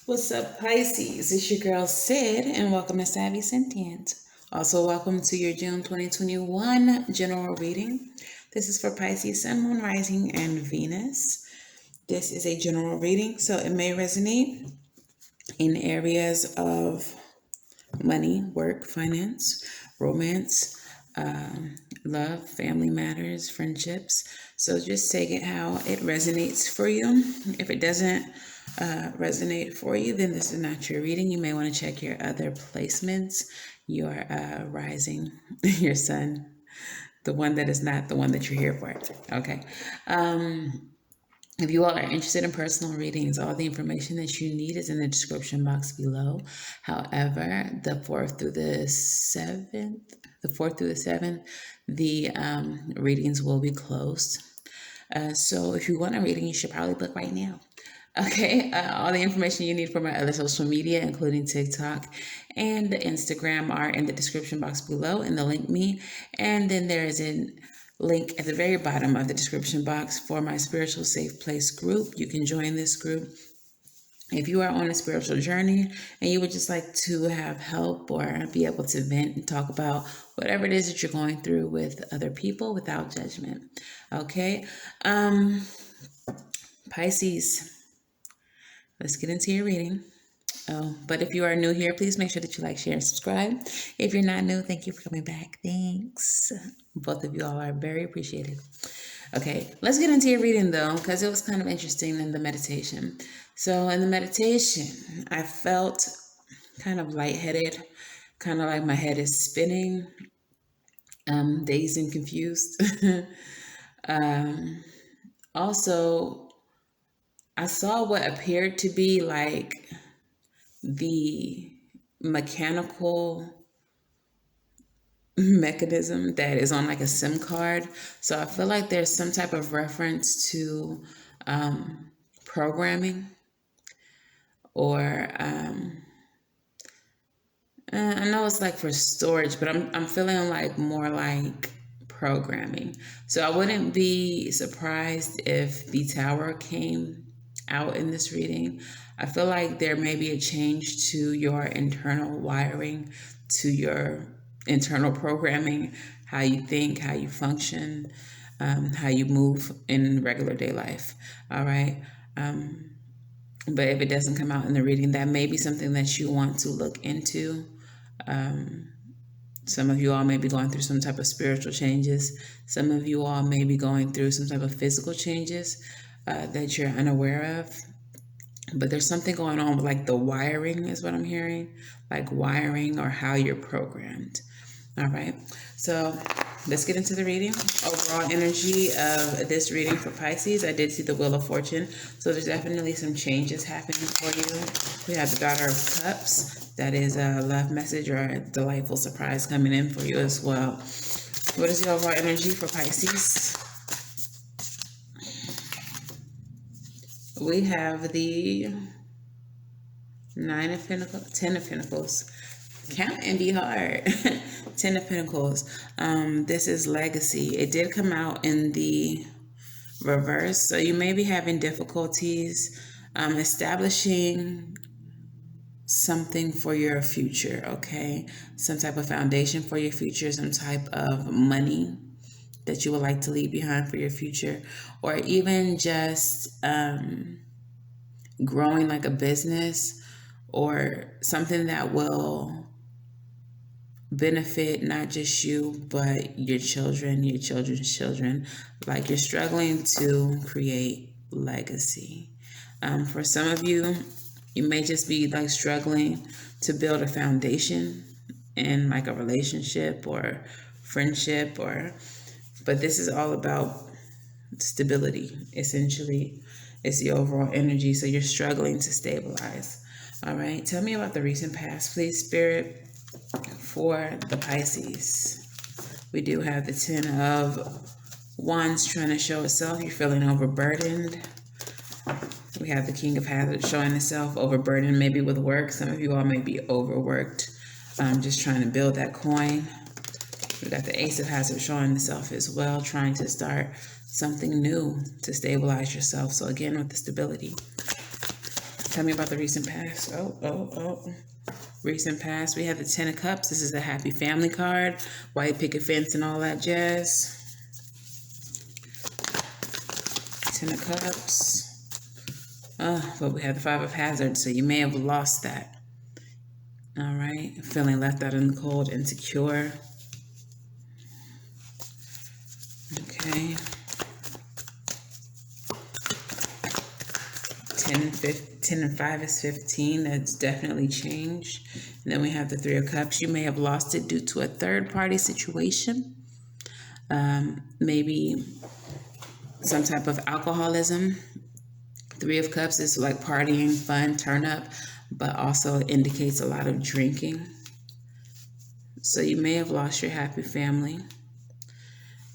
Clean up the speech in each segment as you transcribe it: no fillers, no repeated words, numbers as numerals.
What's up, Pisces? It's your girl Sid, and welcome to Savy, Sentient. Also, welcome to your June 2021 general reading. This is for Pisces, Sun, Moon, Rising, and Venus. This is a general reading, so it may resonate in areas of money, work, finance, romance, love, family matters, friendships. So just take it how it resonates for you. If it doesn't resonate for you, then this is not your reading. You may want to check your other placements, your rising, your sun, the one that is not the one that you're here for. Okay. If you all are interested in personal readings, all the information that you need is in the description box below. However, the 4th through the 7th, the readings will be closed. So if you want a reading, you should probably book right now. Okay, all the information you need for my other social media, including TikTok and Instagram, are in the description box below in the link me. And then there is a link at the very bottom of the description box for my spiritual safe place group. You can join this group if you are on a spiritual journey and you would just like to have help or be able to vent and talk about whatever it is that you're going through with other people without judgment. Okay. Pisces, let's get into your reading. Oh, but if you are new here, please make sure that you like, share, and subscribe. If you're not new, thank you for coming back. Thanks. Both of you all are very appreciated. Okay, let's get into your reading though, because it was kind of interesting in the meditation. So in the meditation, I felt kind of lightheaded, kind of like my head is spinning, dazed and confused. Also, I saw what appeared to be like the mechanical mechanism that is on like a SIM card. So I feel like there's some type of reference to programming or I know it's like for storage, but I'm feeling like more like programming. So I wouldn't be surprised if the tower came out in this reading. I feel like there may be a change to your internal wiring, to your internal programming, how you think, how you function, how you move in regular day life. All right. But if it doesn't come out in the reading, that may be something that you want to look into. Some of you all may be going through some type of spiritual changes. Some of you all may be going through some type of physical changes that you're unaware of. But there's something going on with like the wiring is what I'm hearing, like wiring or how you're programmed. All right. So let's get into the reading. Overall energy of this reading for Pisces. I did see the Wheel of Fortune. So there's definitely some changes happening for you. We have the Daughter of Cups. That is a love message or a delightful surprise coming in for you as well. What is the overall energy for Pisces? We have the 9 of Pentacles, 10 of Pentacles. Count and be hard. 10 of Pentacles. This is legacy. It did come out in the reverse. So you may be having difficulties establishing something for your future, okay? Some type of foundation for your future, some type of money that you would like to leave behind for your future, or even just growing like a business or something that will benefit not just you, but your children, your children's children. Like you're struggling to create legacy. For some of you, you may just be like struggling to build a foundation in like a relationship or friendship but this is all about stability. Essentially, it's the overall energy. So you're struggling to stabilize. All right. Tell me about the recent past, please, Spirit, for the Pisces. We do have the 10 of Wands trying to show itself. You're feeling overburdened. We have the King of Hazards showing itself overburdened, maybe with work. Some of you all may be overworked, just trying to build that coin. We got the Ace of Hazards showing itself as well, trying to start something new to stabilize yourself. So again, with the stability. Tell me about the recent past. Oh. Recent past. We have the Ten of Cups. This is a happy family card. White picket fence and all that jazz. Ten of Cups. But we have the Five of Hazards, so you may have lost that. All right. Feeling left out in the cold, insecure. Okay. 10 and 5 is 15. That's definitely changed. And then we have the Three of Cups. You may have lost it due to a third-party situation. Maybe some type of alcoholism. Three of Cups is like partying, fun, turn up, but also indicates a lot of drinking. So you may have lost your happy family,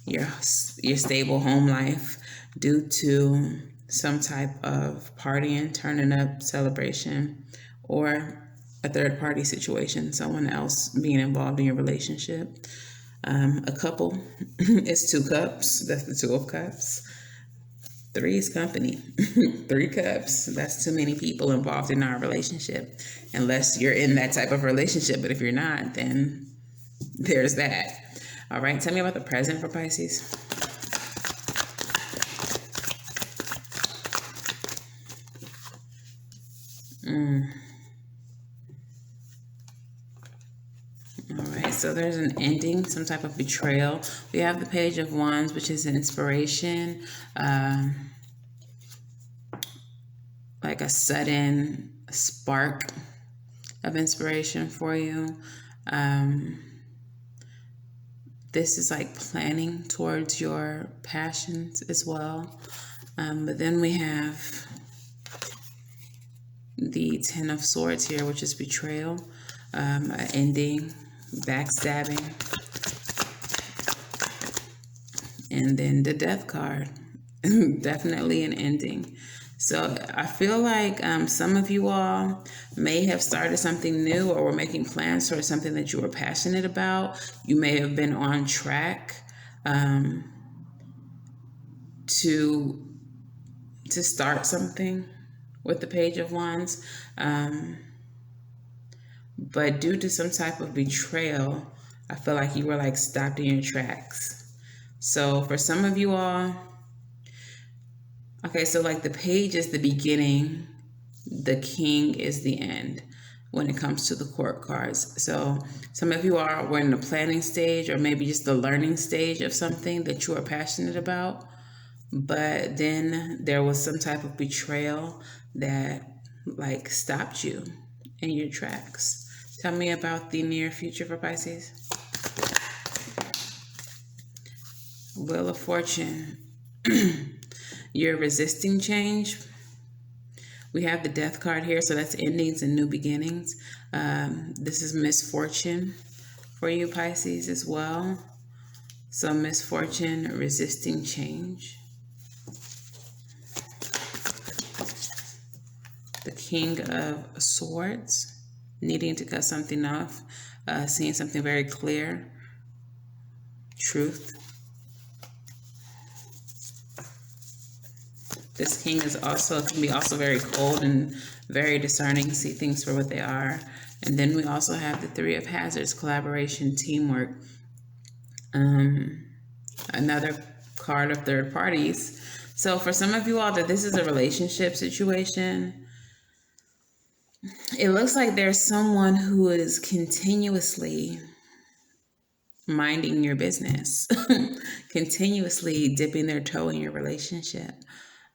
your stable home life due to some type of partying, turning up, celebration, or a third party situation, someone else being involved in your relationship. A couple is 2 cups. That's the 2 of cups. 3 is company. 3 cups. That's too many people involved in our relationship, unless you're in that type of relationship. But if you're not, then there's that. All right. Tell me about the present for Pisces. All right, so there's an ending, some type of betrayal. We have the Page of Wands, which is an inspiration, like a sudden spark of inspiration for you. This is like planning towards your passions as well. But then we have the Ten of Swords here, which is betrayal, an ending, backstabbing, and then the Death card. Definitely an ending. So I feel like some of you all may have started something new or were making plans for something that you were passionate about. You may have been on track to start something with the Page of Wands. But due to some type of betrayal, I feel like you were like stopped in your tracks. So for some of you all, okay, so like the Page is the beginning, the King is the end when it comes to the court cards. So some of you were in the planning stage or maybe just the learning stage of something that you are passionate about. But then there was some type of betrayal that like stopped you in your tracks. Tell me about the near future for Pisces. Wheel of Fortune. You're resisting change. We have the Death card here, so that's endings and new beginnings. This is misfortune for you, Pisces, as well. So misfortune, resisting change. The King of Swords, needing to cut something off, seeing something very clear. Truth. This King is can be also very cold and very discerning, see things for what they are. And then we also have the Three of Hazards, collaboration, teamwork. Another card of third parties. So for some of you all that this is a relationship situation, it looks like there's someone who is continuously minding your business, continuously dipping their toe in your relationship.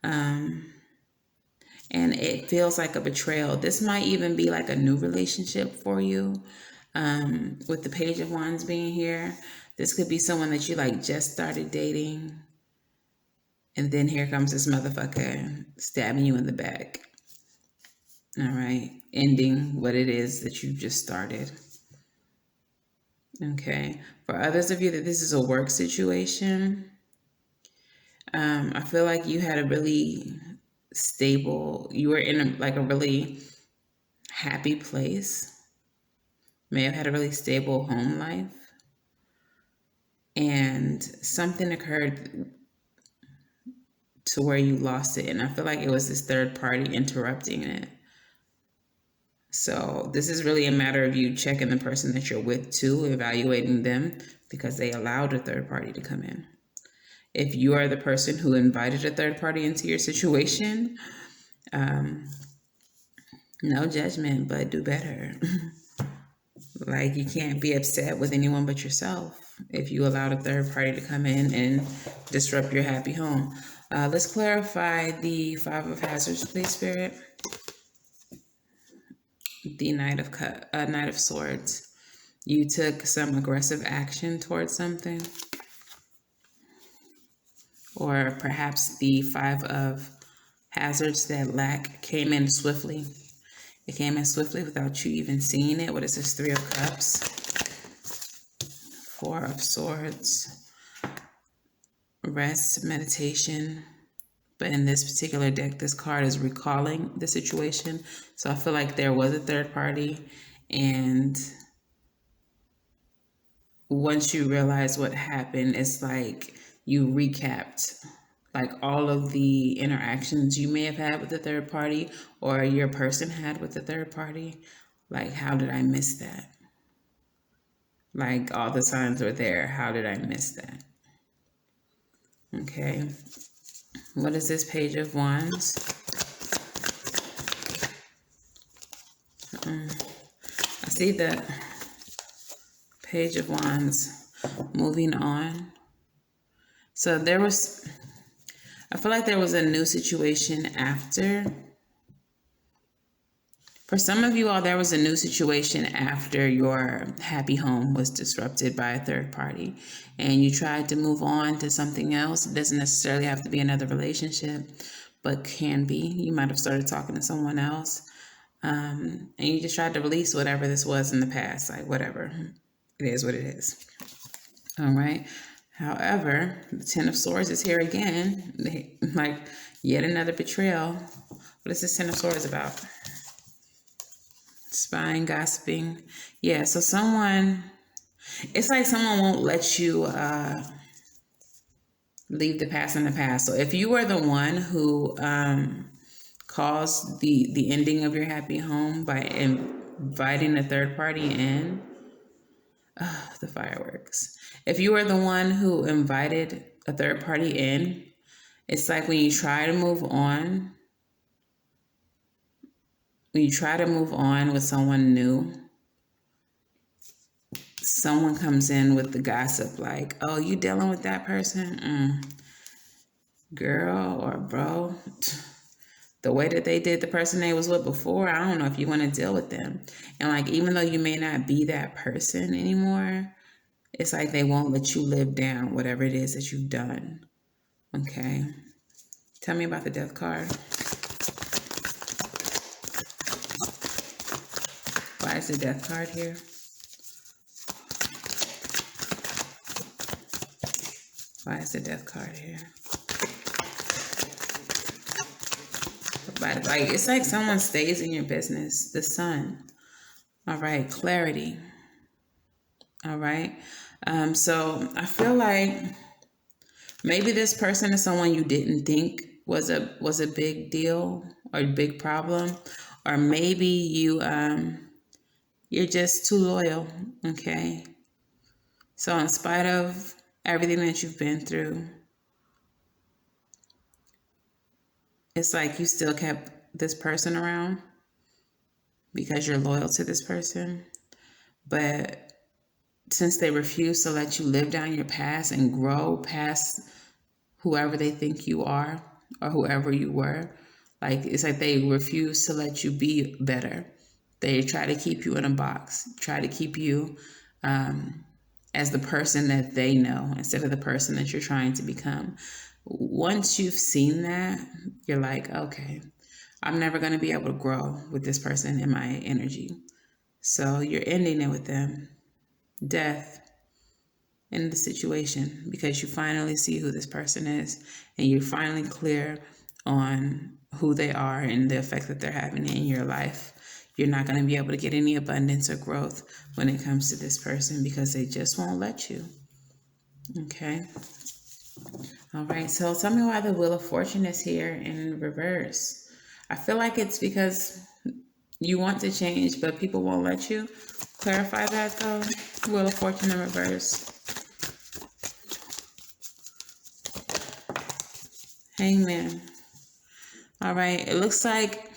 And it feels like a betrayal. This might even be like a new relationship for you. With the Page of Wands being here, this could be someone that you like just started dating. And then here comes this motherfucker stabbing you in the back. All right. Ending what it is that you just started. Okay. For others of you that this is a work situation, I feel like you had a really stable, you were in a really happy place, may have had a really stable home life, and something occurred to where you lost it. And I feel like it was this third party interrupting it. So this is really a matter of you checking the person that you're with too, evaluating them, because they allowed a third party to come in. If you are the person who invited a third party into your situation, no judgment, but do better. Like, you can't be upset with anyone but yourself if you allowed a third party to come in and disrupt your happy home. Let's clarify the Five of Hazards, please, Spirit. The Knight of Swords. You took some aggressive action towards something. Or perhaps the Five of Hazards, that lack, came in swiftly. It came in swiftly without you even seeing it. What is this? Three of Cups. Four of Swords. Rest, meditation. But in this particular deck, this card is recalling the situation. So I feel like there was a third party, and once you realize what happened, it's like you recapped like all of the interactions you may have had with the third party, or your person had with the third party. Like, how did I miss that? Like, all the signs were there. How did I miss that? Okay. What is this Page of Wands? I see the Page of Wands. Moving on. So I feel like there was a new situation after. For some of you all, there was a new situation after your happy home was disrupted by a third party, and you tried to move on to something else. It doesn't necessarily have to be another relationship, but can be. You might have started talking to someone else, and you just tried to release whatever this was in the past. Like, whatever. It is what it is. All right. However, the Ten of Swords is here again. Like, yet another betrayal. What is this Ten of Swords about? Spying, gossiping. Yeah, so it's like someone won't let you leave the past in the past. So if you were the one who caused the ending of your happy home by inviting a third party in, the fireworks. If you were the one who invited a third party in, it's like when you try to move on, with someone new, someone comes in with the gossip like, oh, you dealing with that person? Girl or bro, the way that they did the person they was with before, I don't know if you want to deal with them. And like, even though you may not be that person anymore, it's like they won't let you live down whatever it is that you've done. Okay. Tell me about the Death card. Why is the Death card here? Why is the Death card here? But like, it's like someone stays in your business. The Sun. All right. Clarity. All right. So I feel like maybe this person is someone you didn't think was a big deal or a big problem, or maybe you're just too loyal. Okay. So in spite of everything that you've been through, it's like you still kept this person around because you're loyal to this person. But since they refuse to let you live down your past and grow past whoever they think you are or whoever you were, like, it's like they refuse to let you be better. They try to keep you in a box, try to keep you as the person that they know instead of the person that you're trying to become. Once you've seen that, you're like, okay, I'm never going to be able to grow with this person in my energy. So you're ending it with them. Death in the situation, because you finally see who this person is and you're finally clear on who they are and the effect that they're having in your life. You're not going to be able to get any abundance or growth when it comes to this person because they just won't let you. Okay. All right. So tell me why the Wheel of Fortune is here in reverse. I feel like it's because You want to change, but people won't let you. Clarify that though. Wheel of Fortune in reverse. Hangman. All right. It looks like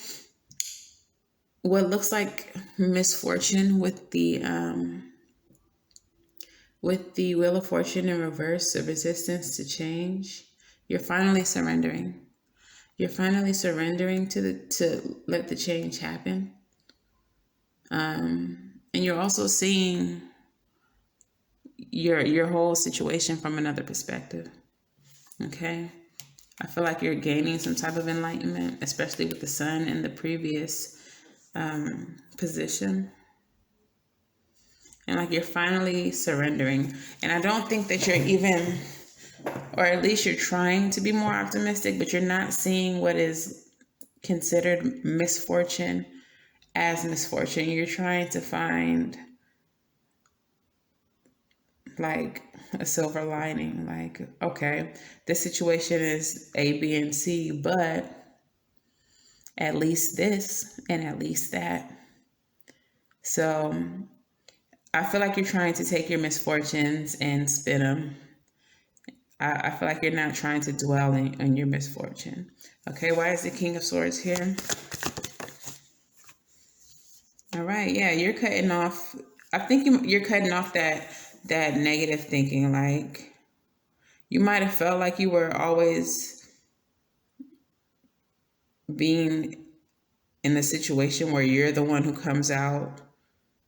what looks like misfortune with the Wheel of Fortune in reverse, the resistance to change. You're finally surrendering. You're finally surrendering to let the change happen. And you're also seeing your whole situation from another perspective. Okay? I feel like you're gaining some type of enlightenment, especially with the sun in the previous position. And like you're finally surrendering. And I don't think that you're even, or at least you're trying to be more optimistic, but you're not seeing what is considered misfortune as misfortune. You're trying to find like a silver lining, like, okay, this situation is A, B, and C, but at least this and at least that. So I feel like you're trying to take your misfortunes and spin them. I feel like you're not trying to dwell on your misfortune. Okay, why is the King of Swords here? All right, yeah, you're cutting off. I think you're cutting off that negative thinking. Like you might have felt like you were always being in the situation where you're the one who comes out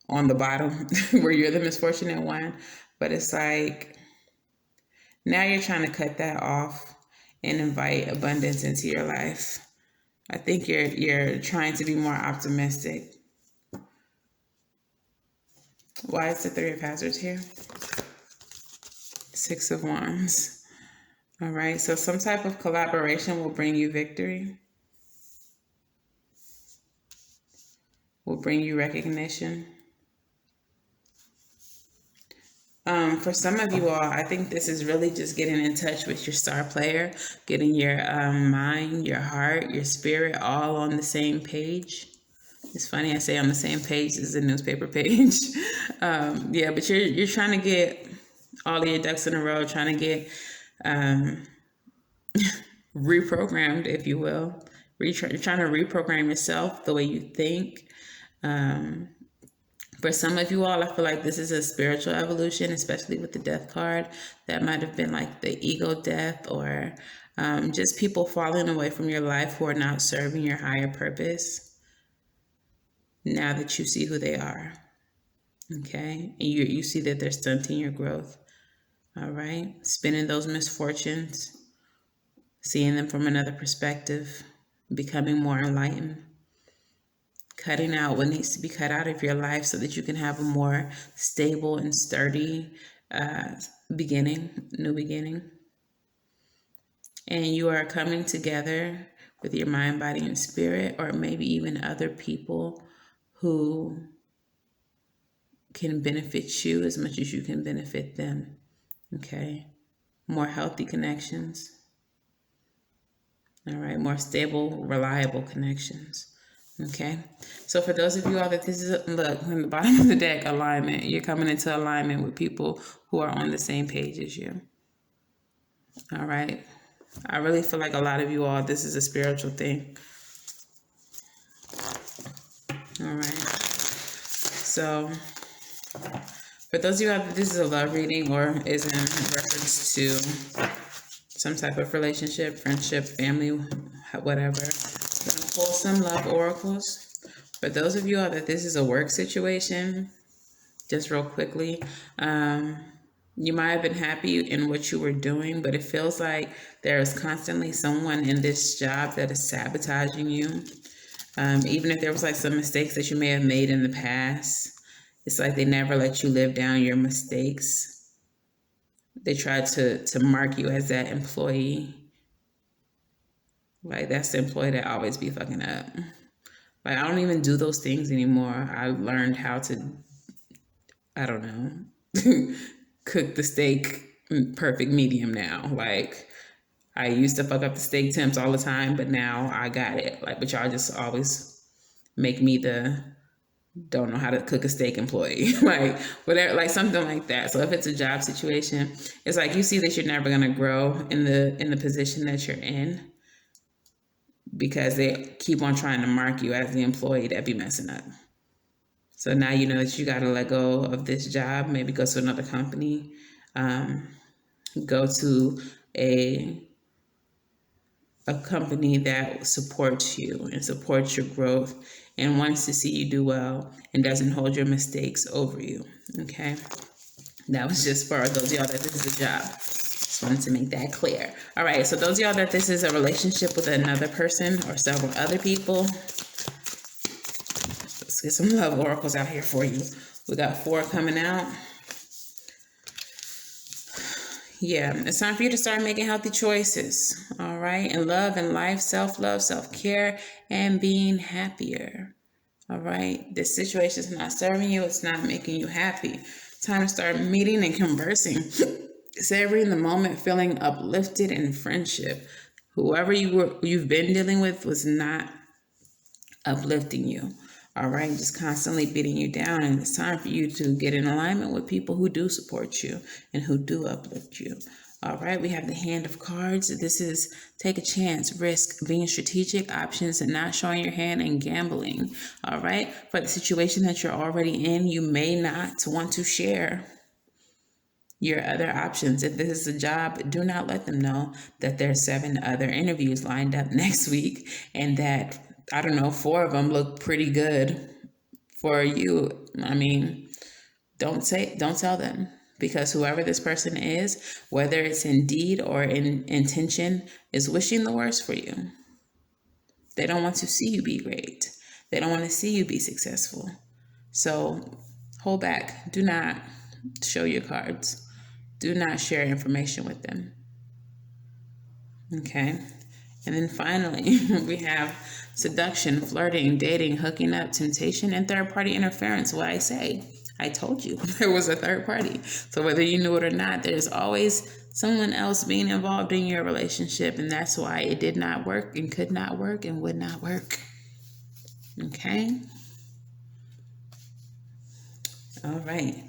on the bottom, where you're the misfortunate one. But it's like now you're trying to cut that off and invite abundance into your life. I think you're trying to be more optimistic. Why is the Three of Hazards here? Six of Wands. All right, so some type of collaboration will bring you victory. Will bring you recognition. For some of you all, I think this is really just getting in touch with your star player, getting your mind, your heart, your spirit all on the same page. It's funny I say on the same page as the newspaper page. Yeah, but you're trying to get all of your ducks in a row, trying to get reprogrammed, if you will. You're trying to reprogram yourself, the way you think. For some of you all, I feel like this is a spiritual evolution, especially with the Death card. That might have been like the ego death, or just people falling away from your life who are not serving your higher purpose now that you see who they are. Okay? And you see that they're stunting your growth. All right? Spinning those misfortunes, seeing them from another perspective, becoming more enlightened. Cutting out what needs to be cut out of your life so that you can have a more stable and sturdy new beginning. And you are coming together with your mind, body, and spirit, or maybe even other people who can benefit you as much as you can benefit them. Okay? More healthy connections. All right? More stable, reliable connections. Okay, so for those of you all that this is, look, in the bottom of the deck, alignment. You're coming into alignment with people who are on the same page as you. All right. I really feel like a lot of you all, this is a spiritual thing. All right. So for those of you out that this is a love reading or is in reference to some type of relationship, friendship, family, whatever, I'm going to pull some love oracles. For those of you all that this is a work situation, just real quickly, you might have been happy in what you were doing, but it feels like there is constantly someone in this job that is sabotaging you. Even if there was like some mistakes that you may have made in the past, it's like they never let you live down your mistakes. They try to mark you as that employee. Like, that's the employee that always be fucking up. Like, I don't even do those things anymore. I learned how to, I don't know, cook the steak perfect medium now. Like, I used to fuck up the steak temps all the time, but now I got it. Like, but y'all just always make me the don't know how to cook a steak employee, like whatever, like something like that. So if it's a job situation, it's like you see that you're never going to grow in the position that you're in because they keep on trying to mark you as the employee that be messing up. So now you know that you got to let go of this job, maybe go to another company, go to a company that supports you and supports your growth and wants to see you do well and doesn't hold your mistakes over you. Okay. That was just for those of y'all that this is a job. Just wanted to make that clear. All right. So those of y'all that this is a relationship with another person or several other people, let's get some love oracles out here for you. We got 4 coming out. Yeah, it's time for you to start making healthy choices, all right? And love and life, self-love, self-care, and being happier, all right? This situation is not serving you. It's not making you happy. It's time to start meeting and conversing, savoring the moment, feeling uplifted in friendship. Whoever you've been dealing with was not uplifting you. All right, just constantly beating you down. And it's time for you to get in alignment with people who do support you and who do uplift you. All right, we have the Hand of Cards. This is take a chance, risk, being strategic, options, and not showing your hand and gambling. All right, for the situation that you're already in, you may not want to share your other options. If this is a job, do not let them know that there's 7 other interviews lined up next week and that, I don't know, 4 of them look pretty good for you. I mean, don't tell them, because whoever this person is, whether it's in deed or in intention, is wishing the worst for you. They don't want to see you be great. They don't want to see you be successful. So hold back. Do not show your cards. Do not share information with them. Okay. And then finally, we have seduction, flirting, dating, hooking up, temptation, and third-party interference. What I say, I told you there was a third party. So whether you knew it or not, there's always someone else being involved in your relationship. And that's why it did not work and could not work and would not work. Okay. All right.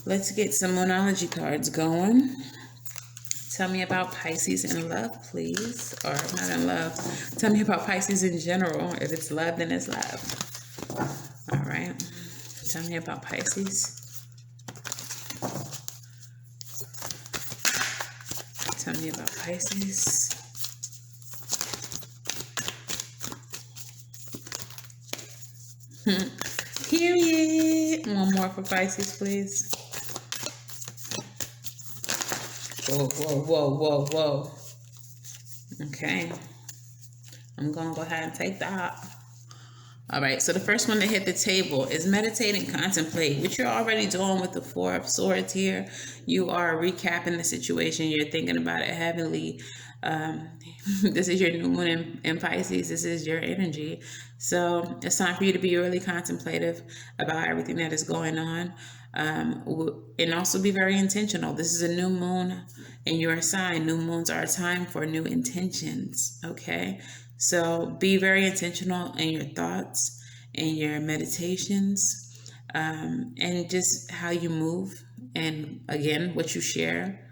Let's get some Moonology cards going. Tell me about Pisces in love, please. Or not in love. Tell me about Pisces in general. If it's love, then it's love. All right. Tell me about Pisces. Tell me about Pisces. Period. One more for Pisces, please. Whoa, whoa, whoa, whoa, whoa. Okay. I'm going to go ahead and take that. All right. So the first one to hit the table is meditate and contemplate, which you're already doing with the 4 of Swords here. You are recapping the situation. You're thinking about it heavily. This is your new moon in Pisces. This is your energy. So it's time for you to be really contemplative about everything that is going on. And also be very intentional. This is a new moon in your sign. New moons are a time for new intentions. Okay. So be very intentional in your thoughts and your meditations, and just how you move. And again, what you share.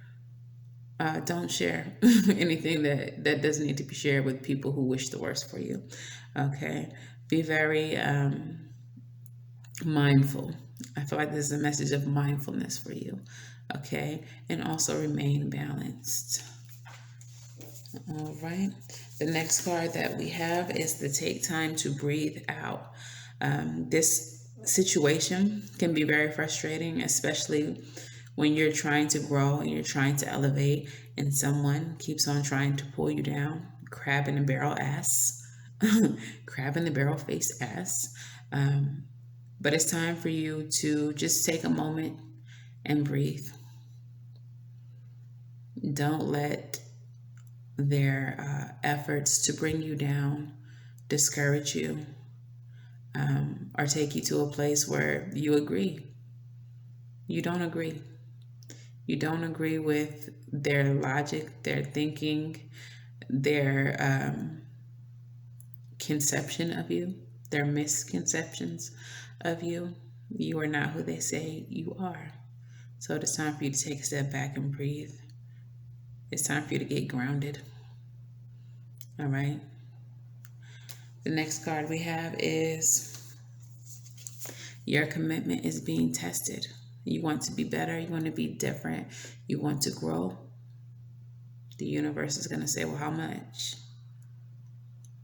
Don't share anything that doesn't need to be shared with people who wish the worst for you. Okay. Be very mindful. I feel like this is a message of mindfulness for you. Okay. And also remain balanced. All right. The next card that we have is the take time to breathe out. This situation can be very frustrating, especially when you're trying to grow and you're trying to elevate and someone keeps on trying to pull you down. Crab in the barrel ass. Crab in the barrel face ass. But it's time for you to just take a moment and breathe. Don't let their efforts to bring you down discourage you, or take you to a place where you agree. You don't agree. You don't agree with their logic, their thinking, their conception of you. their misconceptions of you. You are not who they say you are. So it's time for you to take a step back and breathe. It's time for you to get grounded. All right. The next card we have is your commitment is being tested. You want to be better. You want to be different. You want to grow. The universe is going to say, well, how much?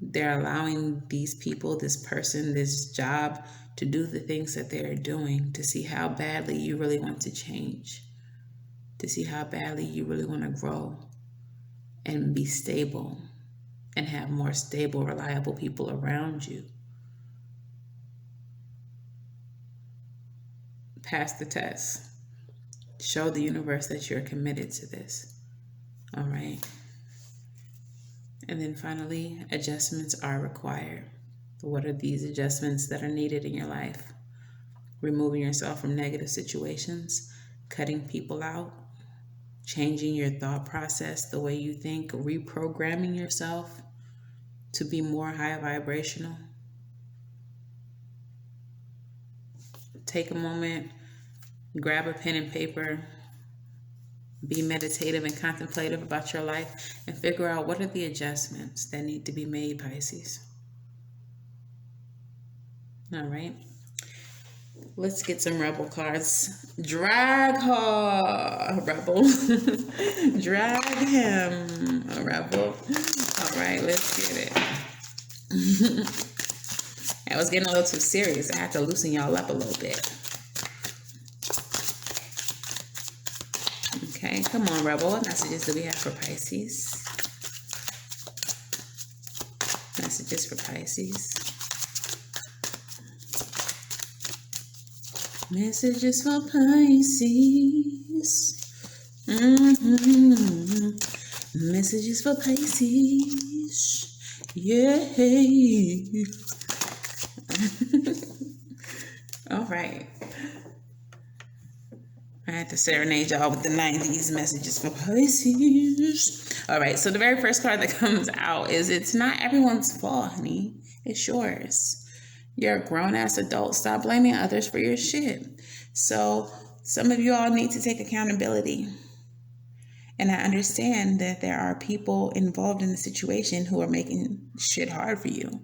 They're allowing these people, this person, this job to do the things that they're doing to see how badly you really want to change, to see how badly you really want to grow and be stable and have more stable, reliable people around you. Pass the test. Show the universe that you're committed to this. All right. And then finally, adjustments are required. What are these adjustments that are needed in your life? Removing yourself from negative situations, cutting people out, changing your thought process, the way you think, reprogramming yourself to be more high vibrational. Take a moment, grab a pen and paper, be meditative and contemplative about your life, and figure out what are the adjustments that need to be made, Pisces. All right. Let's get some rebel cards. Drag her, rebel. Drag him, a rebel. All right, let's get it. I was getting a little too serious. I had to loosen y'all up a little bit. Okay, come on, rebel. What messages do we have for Pisces? Messages for Pisces. Messages for Pisces. Messages for Pisces. Yay. All right. I had to serenade y'all with the 90s messages for Pisces. All right. So the very first card that comes out is it's not everyone's fault, honey. It's yours. You're a grown-ass adult. Stop blaming others for your shit. So some of you all need to take accountability. And I understand that there are people involved in the situation who are making shit hard for you.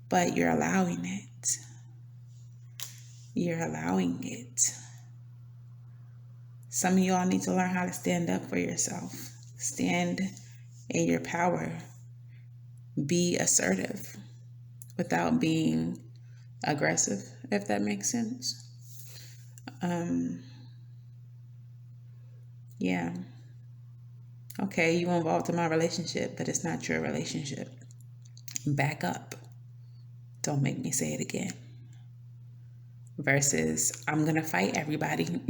But you're allowing it. You're allowing it. Some of y'all need to learn how to stand up for yourself. Stand in your power. Be assertive without being aggressive, if that makes sense. Yeah. Okay, you involved in my relationship, but it's not your relationship. Back up. Don't make me say it again. Versus, I'm going to fight everybody.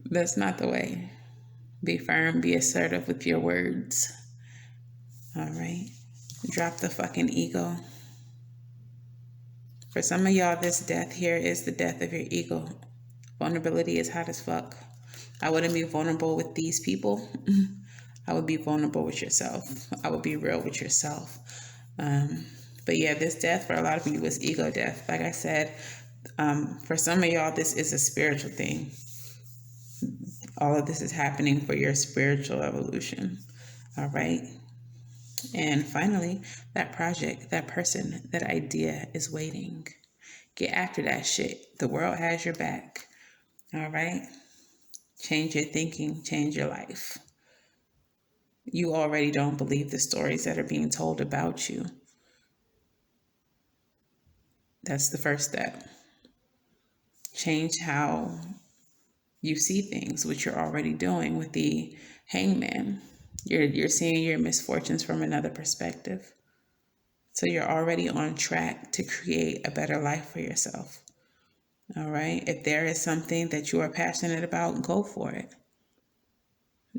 That's not the way. Be firm, be assertive with your words. All right. Drop the fucking ego. For some of y'all, this death here is the death of your ego. Vulnerability is hot as fuck. I wouldn't be vulnerable with these people. I would be vulnerable with yourself. I would be real with yourself. But yeah, this death for a lot of you is ego death. Like I said, for some of y'all, this is a spiritual thing. All of this is happening for your spiritual evolution. All right. And finally, that project, that person, that idea is waiting. Get after that shit. The world has your back. All right. Change your thinking, change your life. You already don't believe the stories that are being told about you. That's the first step. Change how you see things, which you're already doing with the hangman. You're seeing your misfortunes from another perspective. So you're already on track to create a better life for yourself. All right. If there is something that you are passionate about, go for it.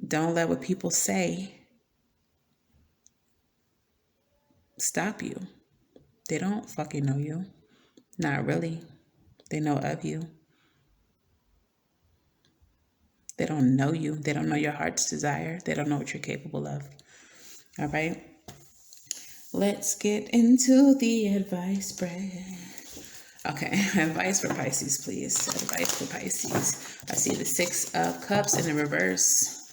Don't let what people say stop you. They don't fucking know you. Not really. They know of you. They don't know you. They don't know your heart's desire. They don't know what you're capable of. All right. Let's get into the advice spread. Okay, advice for Pisces, please. Advice for Pisces. I see the Six of Cups in the reverse.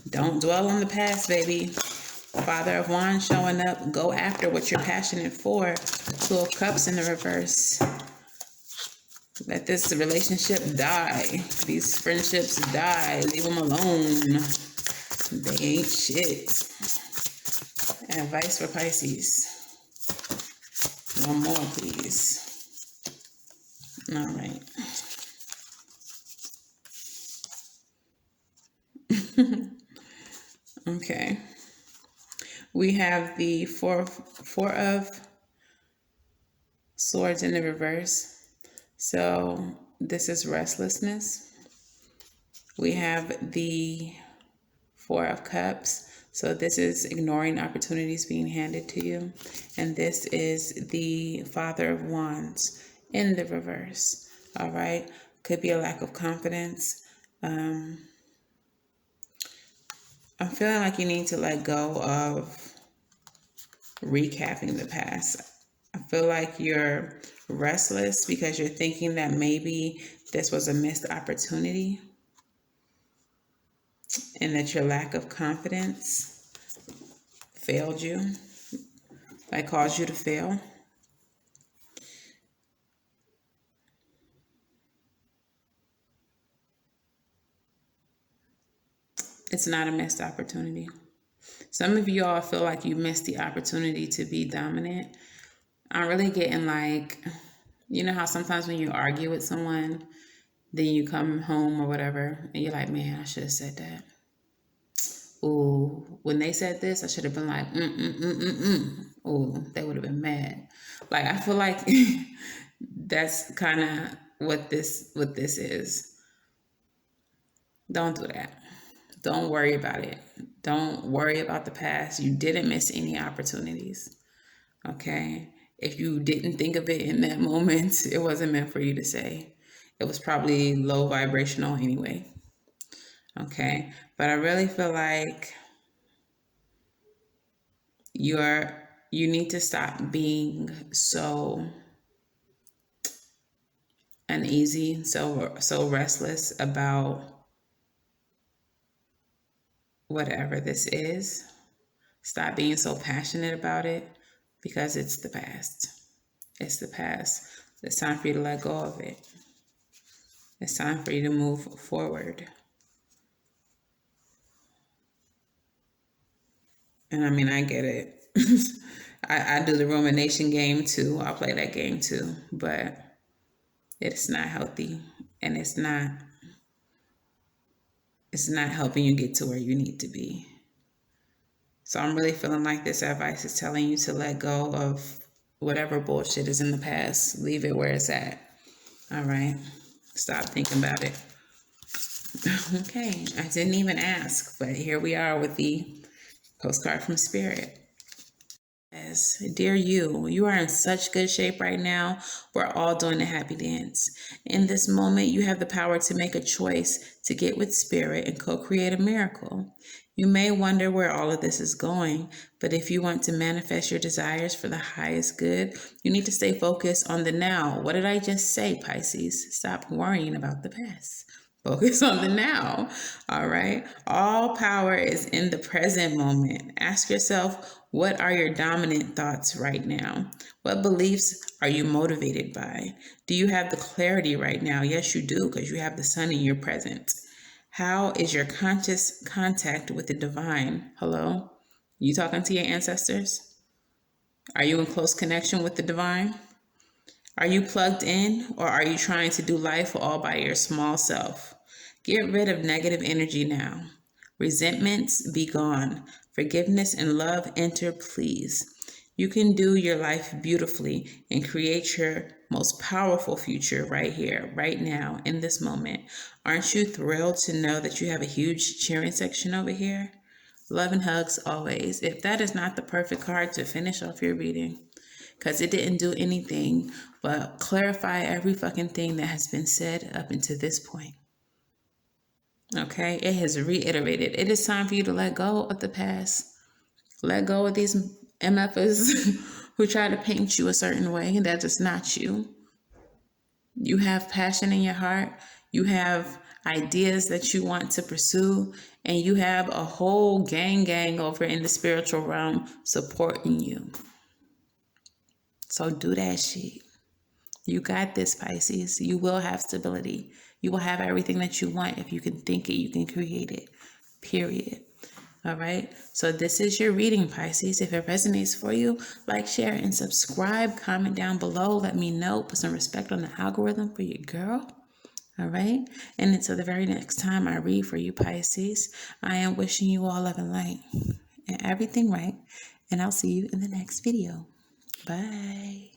Don't dwell on the past, baby. Father of Wands showing up. Go after what you're passionate for. Two of Cups in the reverse. Let this relationship die. These friendships die. Leave them alone. They ain't shit. Advice for Pisces. One more, please. All right. Okay. We have the four of Swords in the reverse. So this is restlessness. We have the Four of Cups. So this is ignoring opportunities being handed to you. And this is the Father of Wands in the reverse. All right. Could be a lack of confidence. I'm feeling like you need to let go of recapping the past. I feel like you're restless because you're thinking that maybe this was a missed opportunity and that your lack of confidence failed you, like caused you to fail. It's not a missed opportunity. Some of you all feel like you missed the opportunity to be dominant. I'm really getting like, you know how sometimes when you argue with someone, then you come home or whatever, and you're like, man, I should have said that. Ooh, when they said this, I should have been like, Ooh, they would have been mad. Like, I feel like that's kind of what this is. Don't do that. Don't worry about it. Don't worry about the past. You didn't miss any opportunities. Okay? If you didn't think of it in that moment, it wasn't meant for you to say. It was probably low vibrational anyway. Okay? But I really feel like you need to stop being so uneasy, so restless about whatever this is. Stop being so passionate about it because it's the past. It's the past. It's time for you to let go of it. It's time for you to move forward. And I mean, I get it. I do the rumination game too. I play that game too. But it's not healthy. And it's not helping you get to where you need to be. So I'm really feeling like this advice is telling you to let go of whatever bullshit is in the past. Leave it where it's at. All right. Stop thinking about it. Okay. I didn't even ask, but here we are with the postcard from Spirit. Yes, dear you are in such good shape right now. We're all doing the happy dance. In this moment, you have the power to make a choice to get with Spirit and co-create a miracle. You may wonder where all of this is going, but if you want to manifest your desires for the highest good, you need to stay focused on the now. What did I just say, Pisces? Stop worrying about the past. Focus on the now. All right. All power is in the present moment. Ask yourself, what are your dominant thoughts right now? What beliefs are you motivated by? Do you have the clarity right now? Yes, you do, because you have the sun in your present. How is your conscious contact with the divine? Hello? You talking to your ancestors? Are you in close connection with the divine? Are you plugged in, or are you trying to do life all by your small self? Get rid of negative energy now. Resentments be gone. Forgiveness and love enter, please. You can do your life beautifully and create your most powerful future right here, right now, in this moment. Aren't you thrilled to know that you have a huge cheering section over here? Love and hugs always. If that is not the perfect card to finish off your reading, because it didn't do anything but clarify every fucking thing that has been said up until this point. Okay, it has reiterated. It is time for you to let go of the past. Let go of these MFers who try to paint you a certain way, that is not you. You have passion in your heart. You have ideas that you want to pursue, and you have a whole gang over in the spiritual realm supporting you. So do that shit. You got this, Pisces. You will have stability. You will have everything that you want. If you can think it, you can create it. Period. All right. So this is your reading, Pisces. If it resonates for you, like, share, and subscribe. Comment down below. Let me know. Put some respect on the algorithm for your girl. All right. And until the very next time I read for you, Pisces, I am wishing you all love and light and everything right. And I'll see you in the next video. Bye.